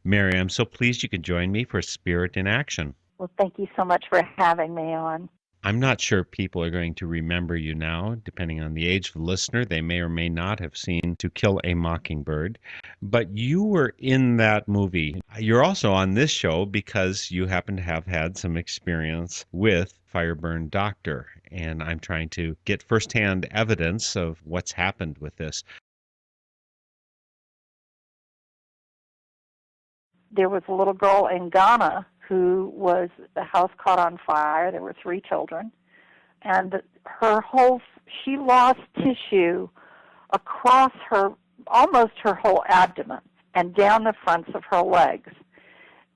Mary, I'm so pleased you could join me for Spirit in Action. Well, thank you so much for having me on. I'm not sure people are going to remember you now. Depending on the age of the listener, they may or may not have seen To Kill a Mockingbird. But you were in that movie. You're also on this show because you happen to have had some experience with Fireburn Doctor. And I'm trying to get firsthand evidence of what's happened with this. There was a little girl in Ghana the house caught on fire. There were 3 children. And she lost tissue across almost her whole abdomen and down the fronts of her legs.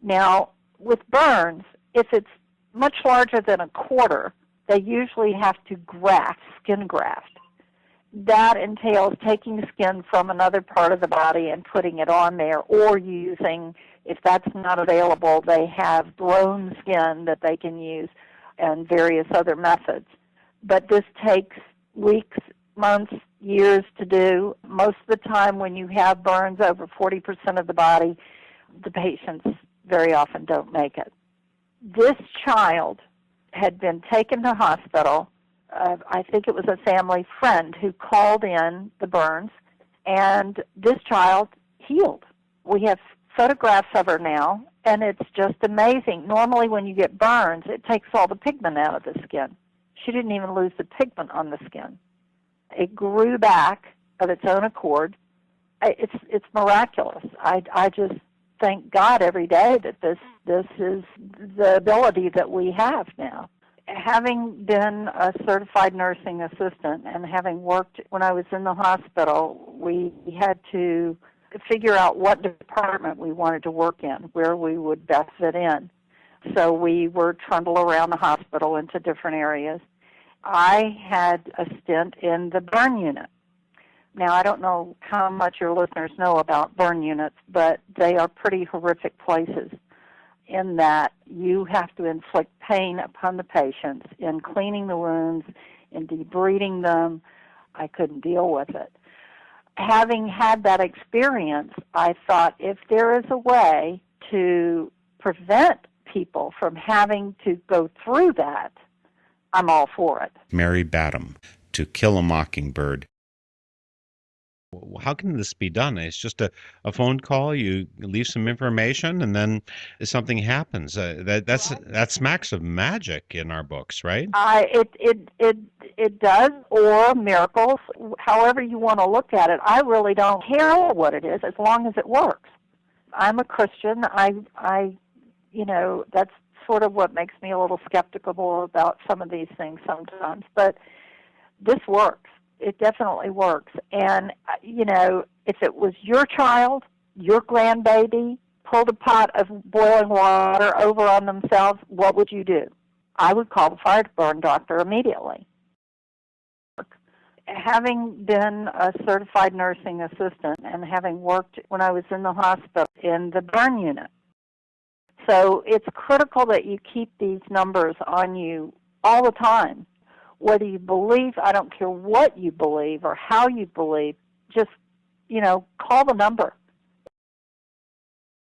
Now, with burns, if it's much larger than a quarter, they usually have to skin graft. That entails taking skin from another part of the body and putting it on there, or using, if that's not available, they have grown skin that they can use and various other methods. But this takes weeks, months, years to do. Most of the time when you have burns over 40% of the body, the patients very often don't make it. This child had been taken to hospital. I think it was a family friend who called in the burns, and this child healed. We have photographs of her now, and it's just amazing. Normally when you get burns, it takes all the pigment out of the skin. She didn't even lose the pigment on the skin. It grew back of its own accord. It's miraculous. I just thank God every day that this is the ability that we have now. Having been a certified nursing assistant and having worked when I was in the hospital, we had to figure out what department we wanted to work in, where we would best fit in. So we were trundled around the hospital into different areas. I had a stint in the burn unit. Now, I don't know how much your listeners know about burn units, but they are pretty horrific places in that you have to inflict pain upon the patients in cleaning the wounds, in debriding them. I couldn't deal with it. Having had that experience, I thought if there is a way to prevent people from having to go through that, I'm all for it. Mary Badham, To Kill a Mockingbird. How can this be done? It's just a phone call. You leave some information, and then something happens. That smacks of magic in our books, right? It does, or miracles. However you want to look at it, I really don't care what it is as long as it works. I'm a Christian. That's sort of what makes me a little skeptical about some of these things sometimes. But this works. It definitely works. And, if it was your child, your grandbaby, pulled a pot of boiling water over on themselves, what would you do? I would call the Fireburn Doctor immediately. Having been a certified nursing assistant and having worked when I was in the hospital in the burn unit, so it's critical that you keep these numbers on you all the time. Whether you believe, I don't care what you believe or how you believe, just, call the number.